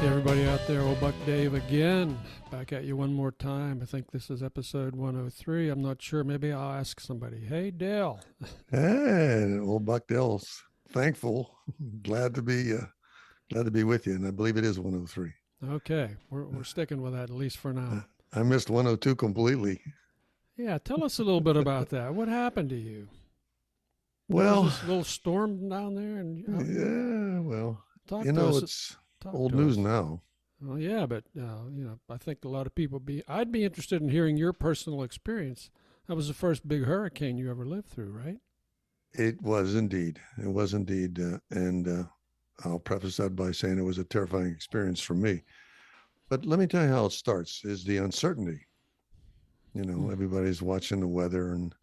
Hey everybody out there, old Buck Dave again, back at you one more time. I think this is episode 103. I'm not sure. Maybe I'll ask somebody. Hey, Dale. Hey, old Buck Dale's thankful, glad to be with you, and I believe it is 103. Okay, we're sticking with that at least for Uh, now. I missed 102 completely. Yeah, tell us a little bit about that. What happened to you? There was Well, this little storm down there, and yeah, well, talk to us. it's Talk old to news us. now. Well, yeah, but I think a lot of people I'd be interested in hearing your personal experience. That was the first big hurricane you ever lived through, right? It was indeed. It was indeed, and I'll preface that by saying it was a terrifying experience for me. But let me tell you how it starts: is the uncertainty. Hmm. Everybody's watching the weather, and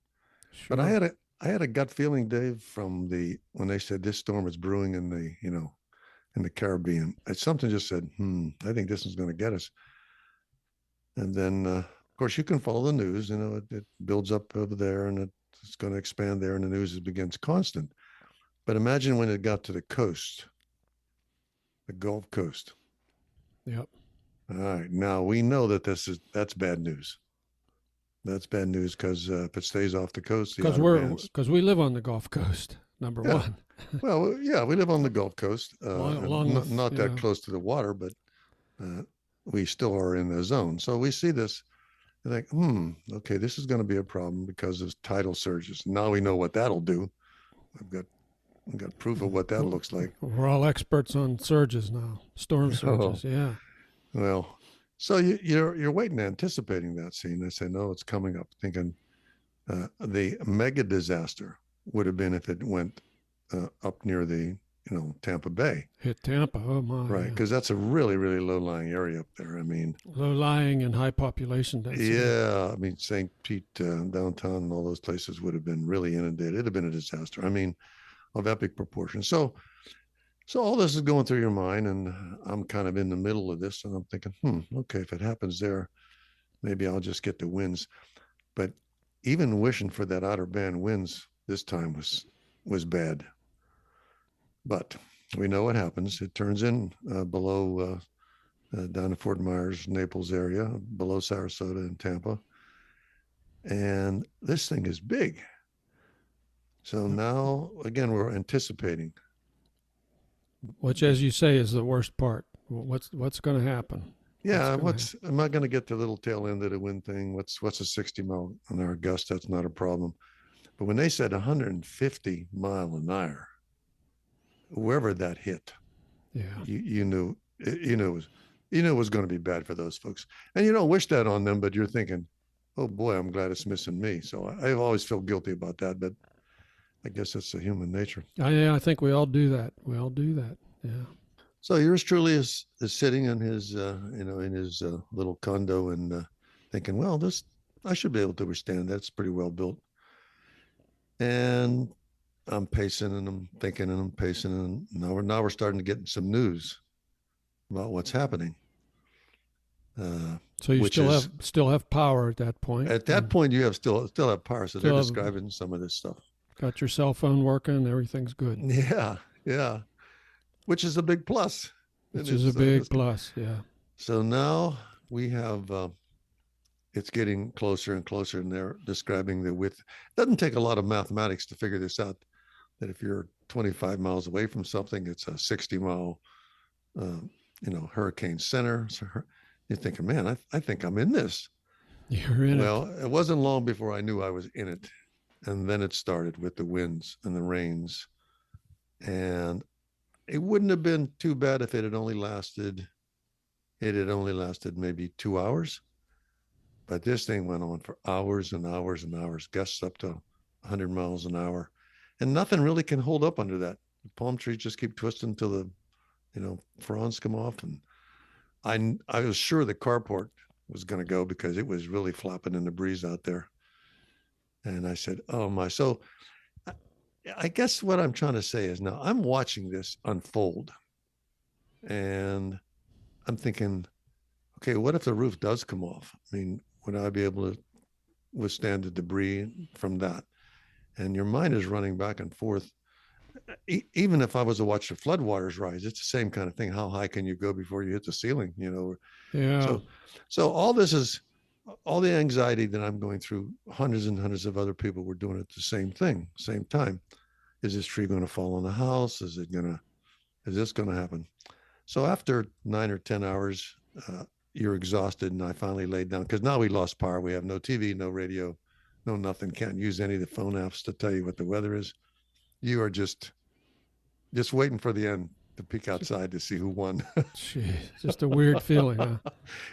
but Sure. I had a gut feeling, Dave, from the when they said this storm is brewing in the Caribbean. Something just said, I think this is going to get us. And then, of course, you can follow the news. It builds up over there and it's going to expand there, and the news begins constant. But imagine when it got to the coast, the Gulf Coast. Yep. All right, now we know that that's bad news. That's bad news because if it stays off the coast, the Because outer bands. we live on the Gulf Coast. Number Yeah, one. well, yeah, we live on the Gulf Coast, Along with not that close to the water, but uh, we still are in the zone. So we see this. I think, okay, this is going to be a problem because of tidal surges. Now we know what that'll do. I've got I've got proof of what that looks like. we're all experts on surges now, storm Oh surges. Yeah. well, so you're waiting, anticipating that scene. I say, no, it's coming up. Thinking the mega disaster would have been if it went up near the Tampa Bay, Hit Tampa. Oh my. right? Yeah. Because that's a really really low lying area up there. I mean, Low lying and high population density. yeah, I mean St. Pete downtown and all those places would have been really inundated. It'd have been a disaster. I mean, of epic proportions. So all this is going through your mind, and I'm kind of in the middle of this, and I'm thinking, okay, if it happens there, maybe I'll just get the wins. But even wishing for that outer band wins this time was bad. But we know what happens. It turns in below down in Fort Myers, Naples area, below Sarasota and Tampa, and this thing is big. So now again, we're anticipating. Which, as you say, is the worst part. What's going to happen? What's Yeah, going to happen? I'm not going to get the little tail end of the wind thing. What's a 60-mile-an-hour gust? That's not a problem. But when they said 150-mile-an-hour, wherever that hit, Yeah. you knew it was going to be bad for those folks. And you don't wish that on them, but you're thinking, oh boy, I'm glad it's missing me. So I always feel guilty about that, but I guess that's the human nature. I think we all do that. We all do that. Yeah. So yours truly is sitting in his in his little condo and thinking, well, this I should be able to withstand that. It's pretty well built. And I'm pacing and I'm thinking and I'm pacing and now we're starting to get some news about what's happening. So you Which is still have power at that point, at that and point you have still have power. So they're still have describing some of this stuff. got your cell phone working. Everything's good, Yeah, yeah. Which is a big plus. And which is a big plus. Yeah. so now we have it's getting closer and closer, and they're describing the width. It doesn't take a lot of mathematics to figure this out. That if you're 25 miles away from something, it's a 60-mile, hurricane center. So you're thinking, man, I think I'm in this. You're in it. Well, it wasn't long before I knew I was in it, and then it started with the winds and the rains, and it wouldn't have been too bad if it had only lasted. It had only lasted maybe 2 hours. But this thing went on for hours and hours and hours, gusts up to 100 miles an hour. And nothing really can hold up under that. The palm trees just keep twisting until fronds come off. And I was sure the carport was going to go because it was really flapping in the breeze out there. And I said, oh my. So I guess what I'm trying to say is now I'm watching this unfold and I'm thinking, okay, what if the roof does come off? I mean, would I be able to withstand the debris from that? And your mind is running back and forth. even if I was to watch the floodwaters rise, it's the same kind of thing. How high can you go before you hit the ceiling? Yeah. So, so all this is all the anxiety that I'm going through. Hundreds and hundreds of other people were doing it the same thing, same time. Is this tree going to fall on the house? Is this going to happen? So after 9 or 10 hours, you're exhausted, and I finally laid down because now we lost power. We have no TV, no radio, no nothing. Can't use any of the phone apps to tell you what the weather is. You are just waiting for the end to peek outside to see who won. Jeez, just a weird feeling, huh?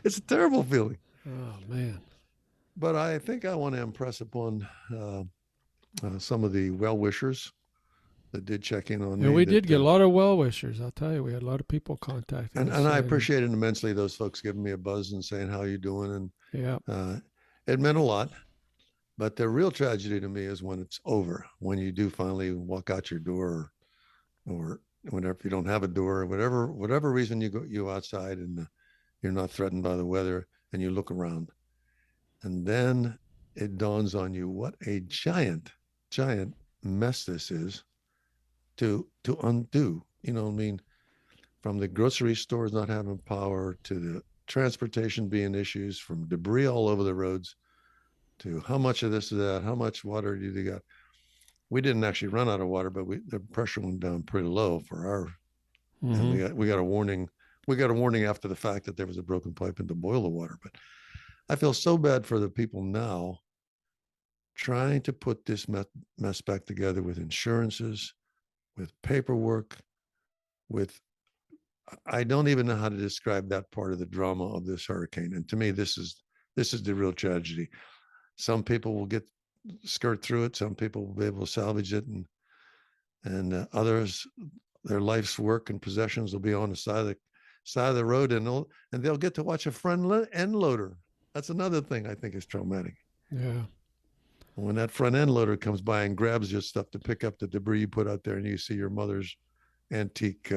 It's a terrible feeling. Oh man. But I think I want to impress upon some of the well wishers that did check in on Yeah, me. we did get a lot of well wishers. I'll tell you, we had a lot of people contacting us. And I appreciated immensely those folks giving me a buzz and saying, how you doing? And yeah, it meant a lot. But the real tragedy to me is when it's over, when you do finally walk out your door, or whenever you don't have a door, or whatever reason you outside and you're not threatened by the weather, and you look around, and then it dawns on you what a giant mess this is to undo. You know what I mean? From the grocery stores not having power to the transportation being issues, from debris all over the roads to how much of this is that, how much water do you got? We didn't actually run out of water, but the pressure went down pretty low for our. mm-hmm. And we got a warning. We got a warning after the fact that there was a broken pipe in to boil the water. But I feel so bad for the people now trying to put this mess back together with insurances, with paperwork, with I don't even know how to describe that part of the drama of this hurricane. And to me, this is the real tragedy. Some people will skirt through it. Some people will be able to salvage it, and others, their life's work and possessions will be on the side of the road, and they'll get to watch a front end loader. That's another thing I think is traumatic. Yeah. When that front end loader comes by and grabs your stuff to pick up the debris you put out there, and you see your mother's antique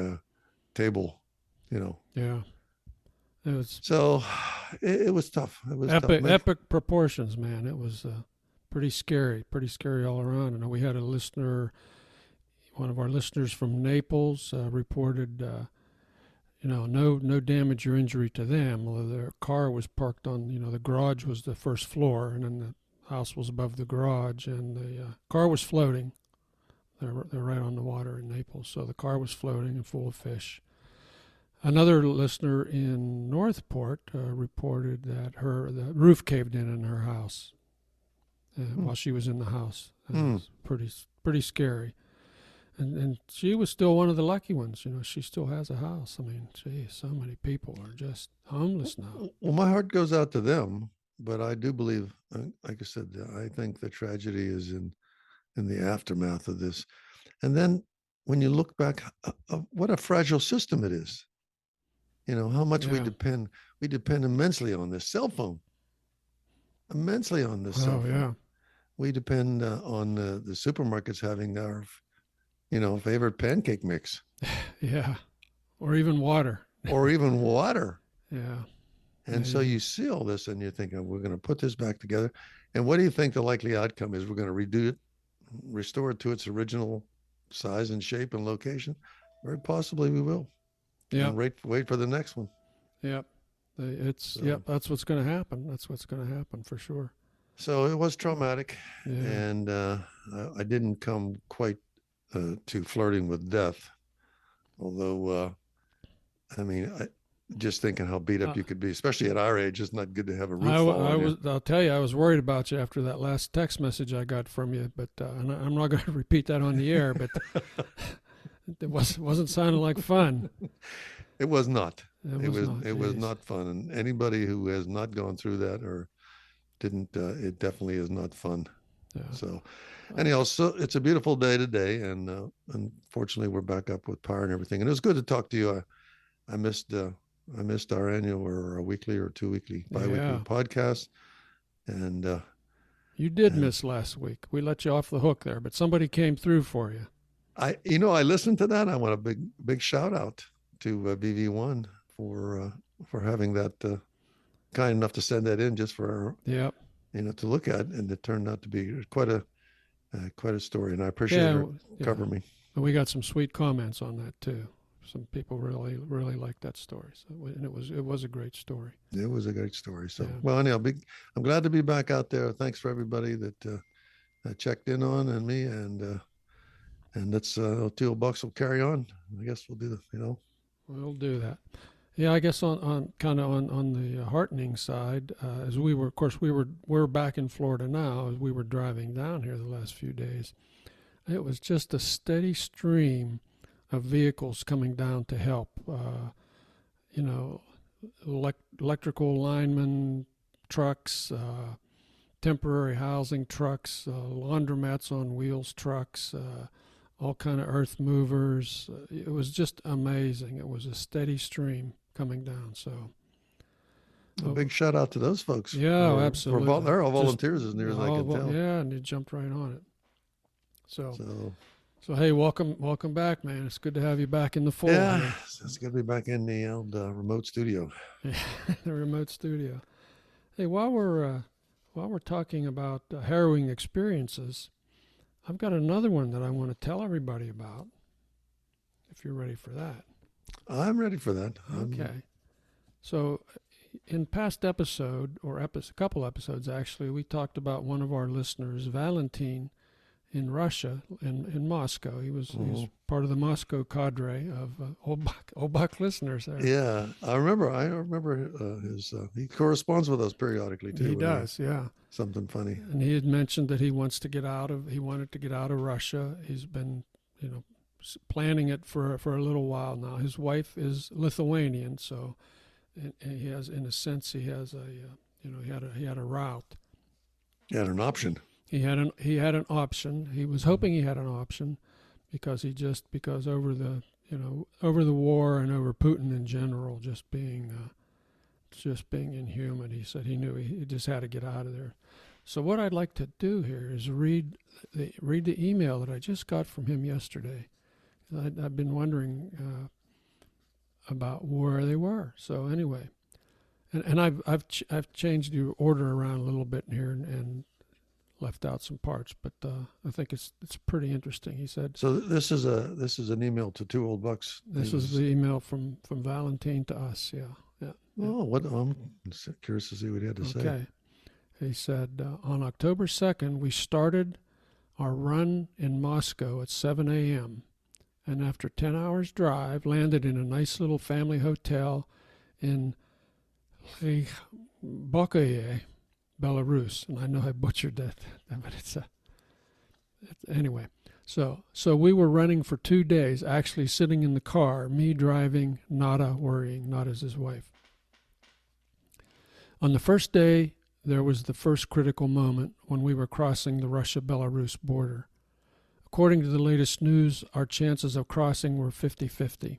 table, Yeah. It was So it was tough. It was epic proportions, man. It was pretty scary all around. And we had a listener, one of our listeners from Naples, reported, no damage or injury to them. Their car was parked on, the garage was the first floor, and then the house was above the garage, and the car was floating. They're right on the water in Naples, so the car was floating and full of fish. Another listener in Northport reported that the roof caved in her house while she was in the house. It was pretty scary. And she was still one of the lucky ones. She still has a house. I mean, geez, so many people are just homeless now. Well, my heart goes out to them, but I do believe, like I said, I think the tragedy is in the aftermath of this. And then when you look back, what a fragile system it is. How much we depend immensely on this cell phone. Immensely on this cell phone. Yeah. We depend on the supermarkets having our, favorite pancake mix. Yeah. Or even water. Yeah. And so you see all this and you're thinking, we're going to put this back together. And what do you think the likely outcome is? We're going to redo it, restore it to its original size and shape and location? Very possibly we will. Yeah. Wait for the next one. Yep. That's what's going to happen. That's what's going to happen for sure. So it was traumatic. Yeah. And I didn't come quite to flirting with death. Although, just thinking how beat up you could be, especially at our age, it's not good to have a roof fall on you. I'll tell you, I was worried about you after that last text message I got from you, but and I'm not going to repeat that on the air, but it wasn't sounding like fun. It was not. It was not fun. And anybody who has not gone through that or didn't, it definitely is not fun. Yeah. So anyhow, so it's a beautiful day today, and unfortunately we're back up with power and everything. And it was good to talk to you. I missed our annual or a weekly or 2 weekly, bi-weekly podcast. And you did miss last week. We let you off the hook there, but somebody came through for you. I listened to that. I want a big shout out to BV1 for having that kind enough to send that in just for to look at, and it turned out to be quite a story, and I appreciate her covering me. And we got some sweet comments on that too. Some people really liked that story. So, and it was a great story. It was a great story. So, Yeah. well, anyhow, I'm glad to be back out there. Thanks for everybody that checked in on and me, and that's Teal Bucks will carry on. I guess we'll do We'll do that. Yeah, I guess on the heartening side, as we're back in Florida now. As we were driving down here the last few days, it was just a steady stream of vehicles coming down to help. Electrical linemen, trucks, temporary housing trucks, laundromats on wheels trucks, all kind of earth movers. It was just amazing. It was a steady stream coming down. So a big shout out to those folks. Yeah, absolutely. They're all volunteers as near as I can tell. Yeah, and you jumped right on it. So hey, welcome back, man. It's good to have you back in the fold. Yeah, man. It's good to be back in the old remote studio. The remote studio. Hey, while we're talking about harrowing experiences, I've got another one that I want to tell everybody about. If you're ready for that. I'm ready for that. Okay. So, in past episode a couple episodes actually, we talked about one of our listeners, Valentin, in Russia, in Moscow. He was part of the Moscow cadre of old Buck listeners there. Yeah, I remember his. He corresponds with us periodically too. He does, yeah. Something funny. And he had mentioned that he wanted to get out of Russia. He's been, planning it for a little while now. His wife is Lithuanian, so he has, in a sense, he had a route. He had an option. He had an option. He was hoping he had an option because over the war and over Putin in general just being inhuman. He said he knew he just had to get out of there. So what I'd like to do here is read the email that I just got from him yesterday. I've been wondering about where they were. So anyway, and I've changed the order around a little bit here and left out some parts, but I think it's pretty interesting. He said. So this is an email to Two Old Bucks. This is the email from Valentin to us. Yeah. Oh, what? I'm curious to see what he had to say. Okay. He said, on October 2nd, we started our run in Moscow at 7 a.m. and after 10 hours drive, landed in a nice little family hotel in BUCKSTWOOLD, Belarus. And I know I butchered that, but anyway. So we were running for 2 days, actually sitting in the car, me driving, Nata worrying. Nata's his wife. On the first day, there was the first critical moment when we were crossing the Russia-Belarus border. According to the latest news, our chances of crossing were 50-50.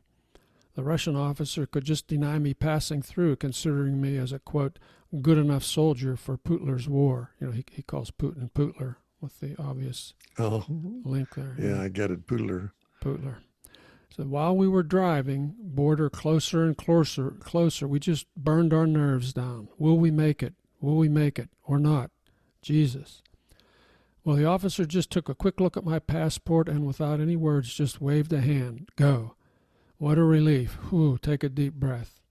The Russian officer could just deny me passing through, considering me as a, quote, good enough soldier for Putler's war. He calls Putin Putler with the obvious link there. Yeah, I get it, Putler. So while we were driving, border closer and closer, we just burned our nerves down. Will we make it? Will we make it or not? Jesus. Well, the officer just took a quick look at my passport and without any words just waved a hand. Go. What a relief. Whew, take a deep breath.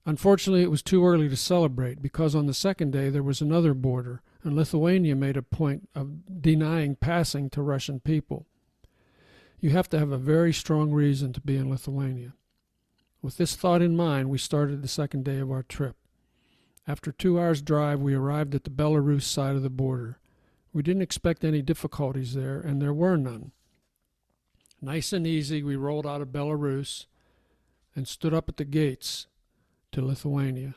Unfortunately, it was too early to celebrate because on the second day there was another border, and Lithuania made a point of denying passing to Russian people. You have to have a very strong reason to be in Lithuania. With this thought in mind, we started the second day of our trip. After 2 hours' drive, we arrived at the Belarus side of the border. We didn't expect any difficulties there, and there were none. Nice and easy, we rolled out of Belarus and stood up at the gates to Lithuania.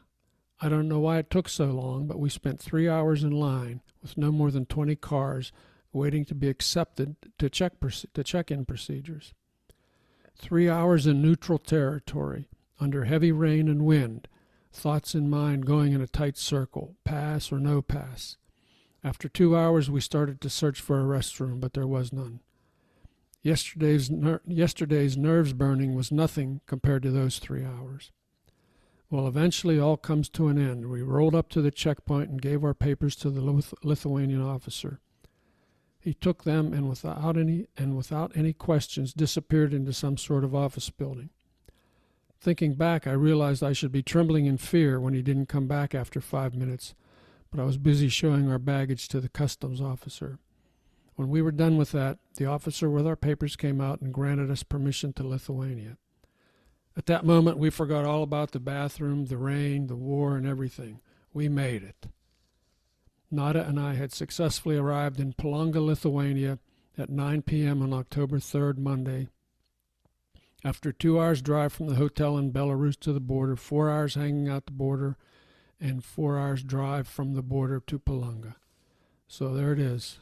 I don't know why it took so long, but we spent 3 hours in line with no more than 20 cars waiting to be accepted to check-in procedures. 3 hours in neutral territory, under heavy rain and wind, thoughts in mind going in a tight circle, pass or no pass. After 2 hours, we started to search for a restroom, but there was none. Yesterday's nerves burning was nothing compared to those 3 hours. Well, eventually all comes to an end. We rolled up to the checkpoint and gave our papers to the Lithuanian officer. He took them and without any questions disappeared into some sort of office building. Thinking back, I realized I should be trembling in fear when he didn't come back after 5 minutes, but I was busy showing our baggage to the customs officer. When we were done with that, the officer with our papers came out and granted us permission to Lithuania. At that moment, we forgot all about the bathroom, the rain, the war, and everything. We made it. Nata and I had successfully arrived in Palanga, Lithuania at 9 p.m. on October 3rd, Monday. After 2 hours' drive from the hotel in Belarus to the border, 4 hours hanging out the border, and 4 hours' drive from the border to Palanga. So there it is.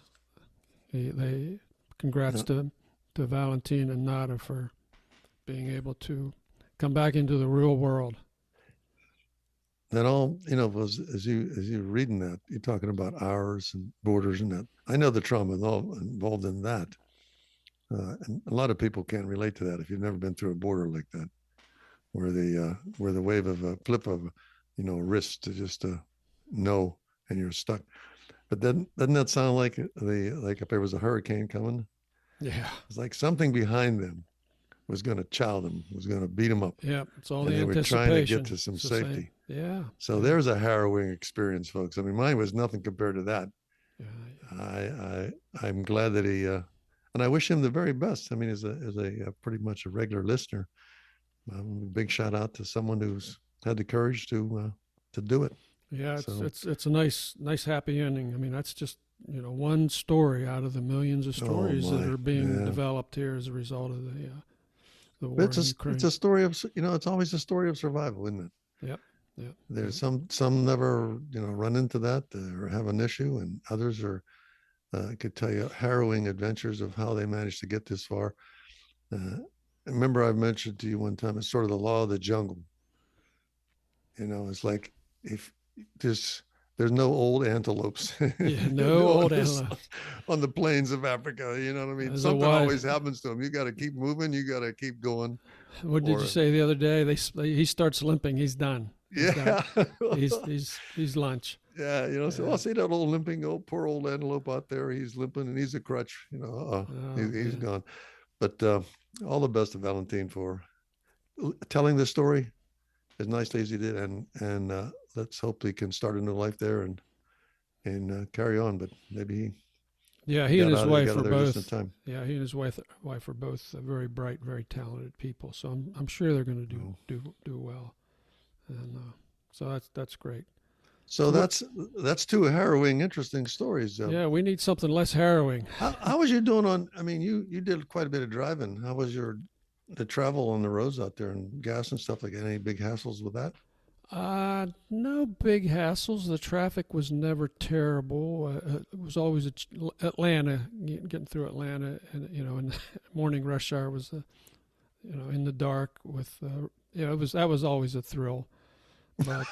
Congrats to Valentin and Nata for being able to come back into the real world. That all, was as you're reading that, you're talking about hours and borders and that. I know the trauma involved in that. And a lot of people can't relate to that if you've never been through a border like that, where the wave of a flip of a wrist to just no, and you're stuck. But then doesn't that sound like if there was a hurricane coming? Yeah, it's like something behind them was going to chow them, was going to beat them up. Yeah, it's all and the they anticipation. were trying to get to some safety. Yeah. So there's a harrowing experience, folks. I mean, mine was nothing compared to that. Yeah. I'm glad that he and I wish him the very best. I mean, as a pretty much a regular listener, big shout out to someone who's had the courage to do it. Yeah, it's a nice happy ending. I mean, that's just one story out of the millions of stories that are being developed here as a result of the war in Ukraine. It's a story of it's always a story of survival, isn't it? Yep. Yeah. There's some never run into that or have an issue, and others are could tell you harrowing adventures of how they managed to get this far. Remember, I've mentioned to you one time, it's sort of the law of the jungle. It's like if there's no old antelopes. Yeah, no old antelopes on the plains of Africa. You know what I mean? Something always happens to them. You got to keep moving. You got to keep going. What did you say the other day? He starts limping. He's done. Yeah, he's lunch. Yeah, so I'll see that old limping, poor old antelope out there. He's limping and he's a crutch. He's gone. But all the best to Valentin for telling the story as nicely as he did, and let's hope he can start a new life there and carry on. But maybe he and his wife are both. Yeah, he and his wife are both very bright, very talented people. So I'm sure they're going to do well, and so that's great. So that's two harrowing, interesting stories. Yeah, we need something less harrowing. How was you doing on? I mean, you did quite a bit of driving. How was the travel on the roads out there and gas and stuff like that? Any big hassles with that? No big hassles. The traffic was never terrible. It was always Atlanta, getting through Atlanta, and in the morning rush hour was, in the dark with, that was always a thrill. But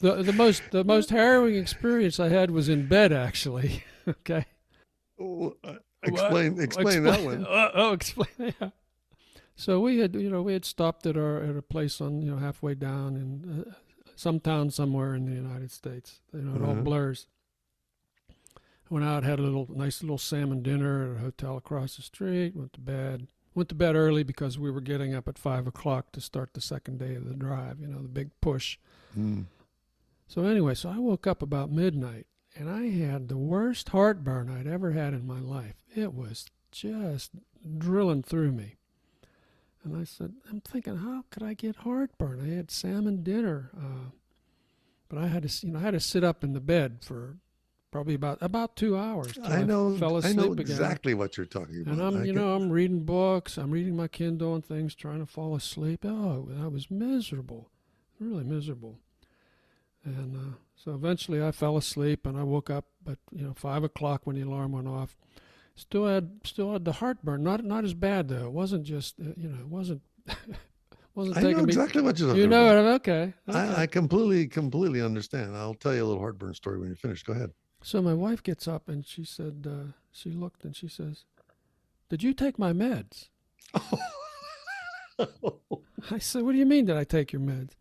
the most harrowing experience I had was in bed, actually. Okay. Explain that one. Explain. Yeah. So we had stopped at a place on halfway down in some town somewhere in the United States. It all blurs. Went out, had a nice little salmon dinner at a hotel across the street. Went to bed. Went to bed early because we were getting up at 5 o'clock to start the second day of the drive. The big push. Mm. So anyway, I woke up about midnight and I had the worst heartburn I'd ever had in my life. It was just drilling through me. And I said, I'm thinking, how could I get heartburn? I had salmon dinner, but I had to sit up in the bed for probably about 2 hours. I know. Fell asleep I know again. exactly what you're talking about. And I'm reading books. I'm reading my Kindle and things, trying to fall asleep. Oh, I was miserable, really miserable. And so eventually I fell asleep, and I woke up at 5 o'clock when the alarm went off. Still had the heartburn. Not as bad though. It wasn't just it wasn't wasn't I taking know me. exactly what you're talking You know about. it. Okay. I completely understand. I'll tell you a little heartburn story when you're finished. Go ahead. So my wife gets up and she said, she looked and she says, "Did you take my meds?" I said, "What do you mean? Did I take your meds?"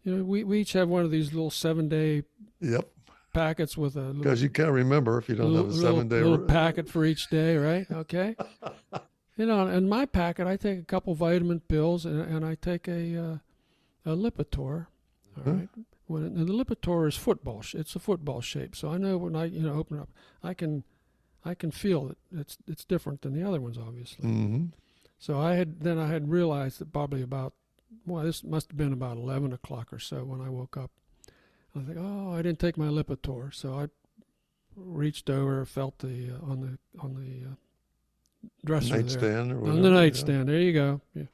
We each have one of these little 7-day. Yep. packets with a Because you can't remember if you don't have a 7-day. little packet for each day, right? Okay. In my packet, I take a couple vitamin pills and I take a Lipitor. All right. And the Lipitor is football. It's a football shape, so I know when I open it up, I can feel that it's different than the other ones, obviously. Mm-hmm. So I had realized that probably this must have been about 11 o'clock or so when I woke up. I was like, oh, I didn't take my Lipitor, so I reached over, felt on the dresser nightstand there. or whatever. On the nightstand. Yeah. There you go. Yeah.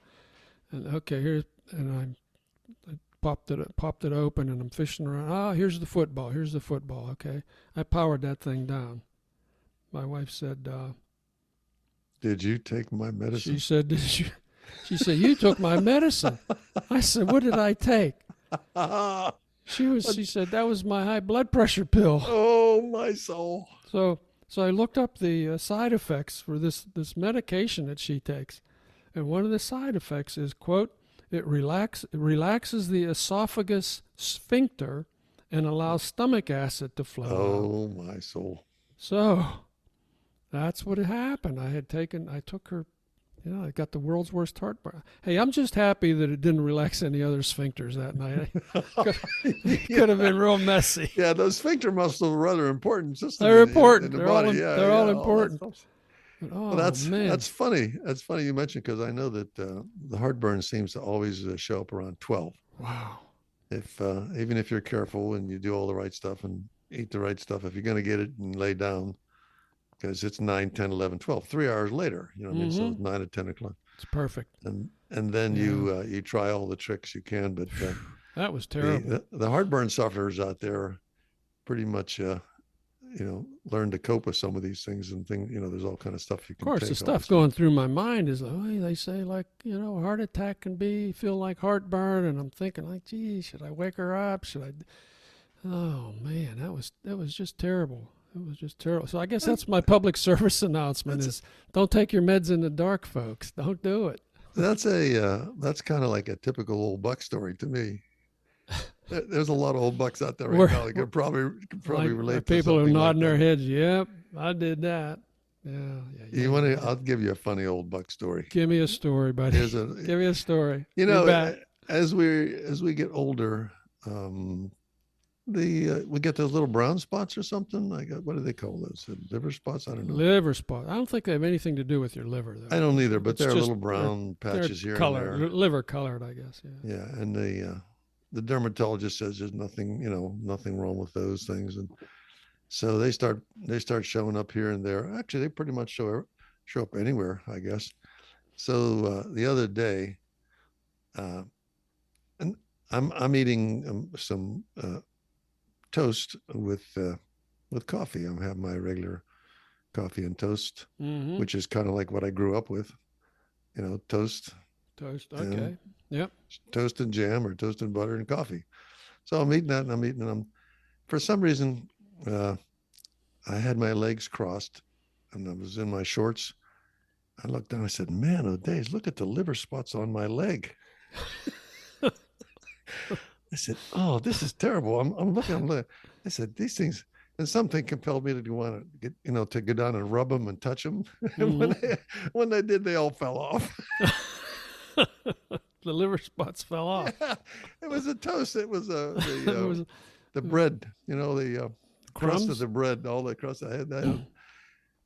And okay, I popped it open, and I'm fishing around. Ah, here's the football. Okay, I powered that thing down. My wife said, "Did you take my medicine?" She said, "Did you?" She said, "You took my medicine." I said, "What did I take?" She said, "That was my high blood pressure pill." Oh, my soul. So I looked up the side effects for this medication that she takes, and one of the side effects is, quote, it relaxes the esophagus sphincter and allows stomach acid to flow. Oh, my soul. So that's what had happened. I took her, I got the world's worst heartburn. Hey, I'm just happy that it didn't relax any other sphincters that night. Could have been real messy. Yeah, those sphincter muscles are rather important systems. They're important. In the body. They're all important. Well, that's funny. That's funny you mentioned, because I know that the heartburn seems to always show up around 12. Wow. If even if you're careful and you do all the right stuff and eat the right stuff, if you're going to get it and lay down, because it's 9, 10, 11, 12, 3 hours later, I mean, so it's 9 or 10 o'clock. It's perfect. And then you try all the tricks you can, but that was terrible. The heartburn sufferers out there pretty much learn to cope with some of these things and things. There's all kind of stuff you can take. Of course, the stuff going through my mind is like, they say, like, a heart attack can feel like heartburn, and I'm thinking, like, gee, should I wake her up? Oh man, that was just terrible. It was just terrible. So I guess that's my public service announcement: is don't take your meds in the dark, folks. Don't do it. That's kind of like a typical old buck story to me. There's a lot of old bucks out there right now that could probably relate to people who nodding like their heads. Yep, I did that. Yeah. You want to? I'll give you a funny old buck story. Give me a story, buddy. Give me a story. As we get older, we get those little brown spots or something. What do they call those? Liver spots? I don't know. Liver spots. I don't think they have anything to do with your liver, though. I don't either, but they're little brown patches here and there. Liver colored, I guess. Yeah. Yeah, and the dermatologist says there's nothing wrong with those things, and so they start showing up here and there. Actually, they pretty much show up anywhere, I guess. So the other day, and I'm eating some toast with coffee. I'm having my regular coffee and toast, which is kind of like what I grew up with, toast. Toast, okay. Yep. Toast and jam, or toast and butter and coffee. So I'm eating that, and for some reason, I had my legs crossed, and I was in my shorts. I looked down, I said, man, oh days, look at the liver spots on my leg. I said, oh, this is terrible. I'm looking. I said, these things, and something compelled me to want to get, to go down and rub them and touch them. And when they did, they all fell off. The liver spots fell off. Yeah, it was a toast. It was the bread, the crust of the bread, all the crust I had.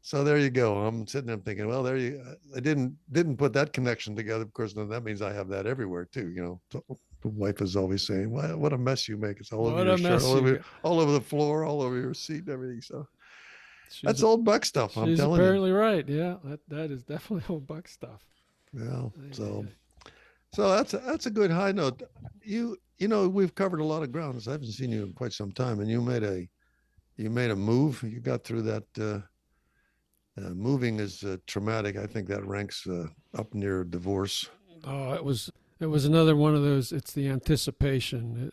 So there you go. I'm sitting there thinking, well, I didn't put that connection together. Of course, that means I have that everywhere too. The wife is always saying, well, what a mess you make. It's all over your shirt, all over the floor, all over your seat and everything. So that's old buck stuff. I'm telling you. She's apparently right. Yeah, that is definitely old buck stuff. Yeah. So that's a good high note. We've covered a lot of ground. I haven't seen you in quite some time, and you made a move. You got through that. Moving is traumatic. I think that ranks up near divorce. Oh, it was another one of those. It's the anticipation,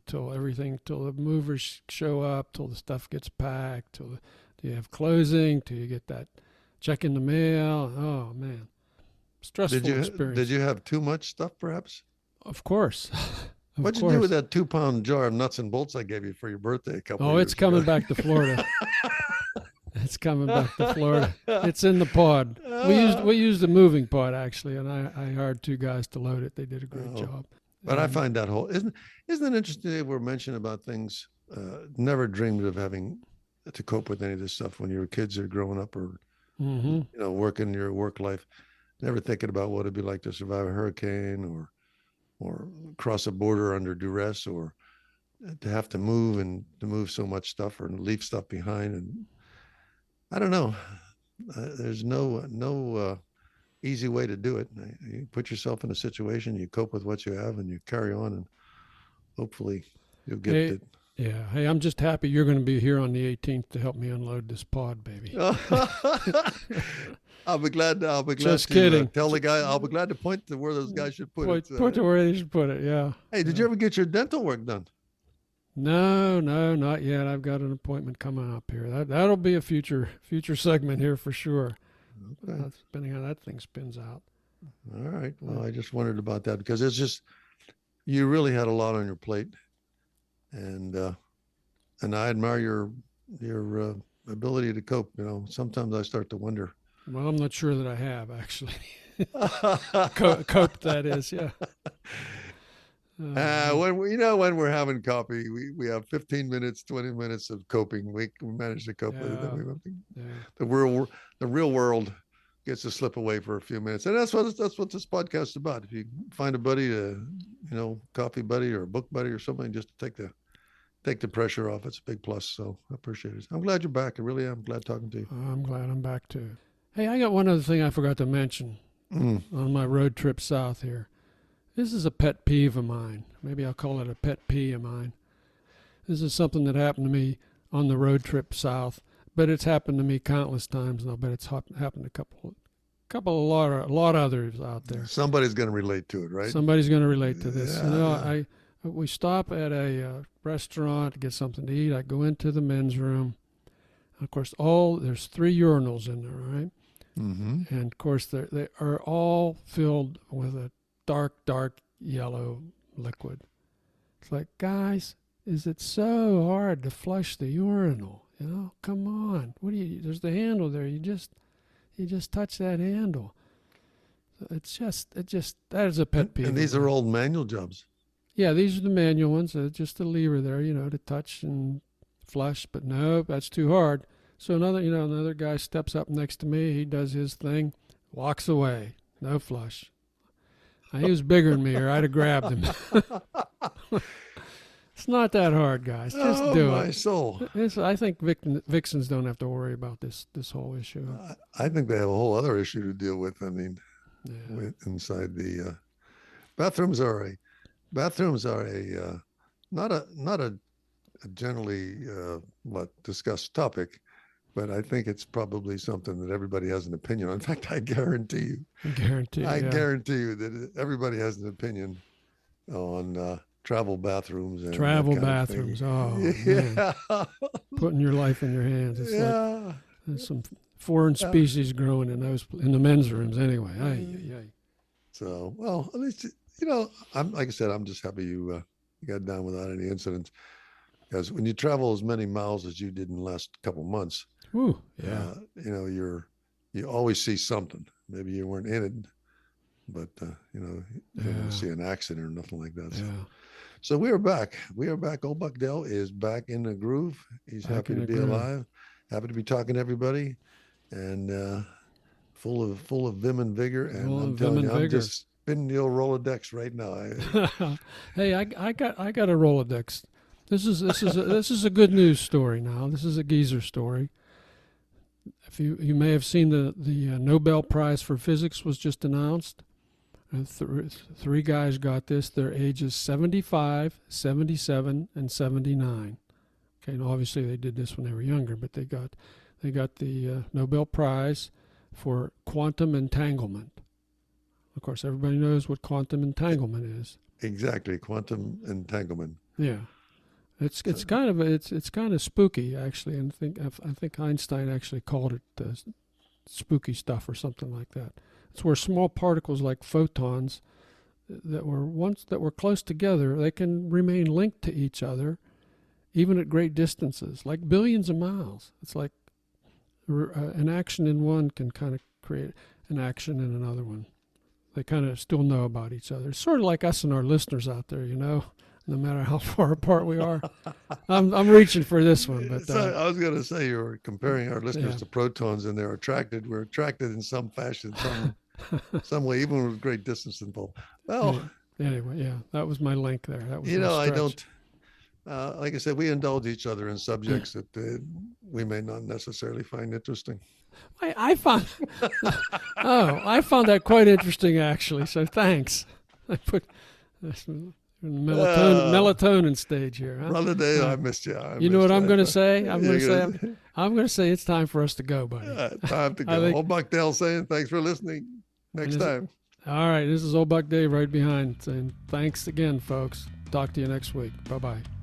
till the movers show up, till the stuff gets packed, till you have closing, till you get that check in the mail. Oh man, stressful experience. Did you have too much stuff, perhaps? Of course. What'd you do with that 2-pound jar of nuts and bolts I gave you for your birthday a couple of years it's coming ago? back to Florida. It's coming back to Florida. It's in the pod. We used a moving pod actually, and I hired 2 guys to load it. They did a great job. But I find that whole isn't it interesting that we're mentioning about things never dreamed of having to cope with any of this stuff when you were kids or growing up or working your work life, never thinking about what it'd be like to survive a hurricane or cross a border under duress or to have to move so much stuff or leave stuff behind. And I don't know. There's no easy way to do it. You put yourself in a situation, you cope with what you have, and you carry on, and hopefully you'll get it. Yeah. Hey, I'm just happy you're going to be here on the 18th to help me unload this pod, baby. I'll be glad. Just kidding. Tell the guy. I'll be glad to point to where those guys should put it. Point to where they should put it. Yeah. Hey, did you ever get your dental work done? No, not yet. I've got an appointment coming up here. That'll be a future segment here for sure. Okay. Depending on how that thing spins out. All right. Well, I just wondered about that because it's just you really had a lot on your plate, and I admire your ability to cope. Sometimes I start to wonder. Well, I'm not sure that I have actually coped. That is, yeah. When we're having coffee, we have 15 minutes, 20 minutes of coping. We manage to cope with it. The real world gets to slip away for a few minutes, and that's what this podcast is about. If you find a buddy, coffee buddy or a book buddy or something, just to take the pressure off, it's a big plus. So I appreciate it. I'm glad you're back. I really am. I'm glad talking to you. I'm glad I'm back too. Hey, I got one other thing I forgot to mention on my road trip south here. This is a pet peeve of mine. Maybe I'll call it a pet pee of mine. This is something that happened to me on the road trip south, but it's happened to me countless times, and I bet it's happened to a lot others out there. Somebody's going to relate to it, right? Somebody's going to relate to this. Yeah. We stop at a restaurant to get something to eat. I go into the men's room. Of course, there's 3 urinals in there, right? Mm-hmm. And of course, they are all filled with a dark yellow liquid. It's like, guys, is it so hard to flush the urinal? Come on. There's the handle there. You just touch that handle. So that is a pet peeve. And these are old manual jobs. Yeah, these are the manual ones. Just a lever there, to touch and flush. But no, that's too hard. So another guy steps up next to me. He does his thing, walks away. No flush. He was bigger than me, or I'd have grabbed him. It's not that hard, guys. Just do it. Oh, my soul. I think vixens don't have to worry about this whole issue. I think they have a whole other issue to deal with. I mean, inside the bathrooms are a not a generally discussed topic, but I think it's probably something that everybody has an opinion on. In fact, I guarantee you that everybody has an opinion on travel bathrooms. And travel bathrooms. Oh, yeah. Putting your life in your hands. It's like there's some foreign species growing in the men's rooms anyway. So, well, at least, I'm like I said, I'm just happy you got down without any incidents. Because when you travel as many miles as you did in the last couple of months, ooh, yeah. You always see something. Maybe you weren't in it, but you don't see an accident or nothing like that. So we are back. Old Buck Dell is back in the groove. He's happy to be alive, happy to be talking to everybody, and full of vim and vigor. And I'm telling you, I'm just spinning the old Rolodex right now. Hey, I got a Rolodex. This is a good news story now. This is a geezer story. If you may have seen the Nobel Prize for Physics was just announced. 3 guys got this. Their ages 75, 77, and 79. Okay, and obviously they did this when they were younger, but they got the Nobel Prize for quantum entanglement. Of course, everybody knows what quantum entanglement is. Exactly, quantum entanglement. Yeah. It's kind of spooky actually, and I think Einstein actually called it spooky stuff or something like that. It's where small particles like photons that were close together, they can remain linked to each other, even at great distances, like billions of miles. It's like an action in one can kind of create an action in another one. They kind of still know about each other. It's sort of like us and our listeners out there, no matter how far apart we are. I'm reaching for this one, but so I was going to say you're comparing our listeners to protons, and they're attracted. We're attracted in some fashion, some way, even with great distance involved. Well, anyway, that was my link there. That was I don't. Like I said, we indulge each other in subjects that we may not necessarily find interesting. I found that quite interesting, actually. So thanks. I put melatonin stage here. Huh? Brother Dave, I missed you. You know what I'm going to say? I'm going to say it's time for us to go, buddy. Time to go. Old Buck Dale saying thanks for listening. Next time. All right. This is Old Buck Dave right behind saying thanks again, folks. Talk to you next week. Bye-bye.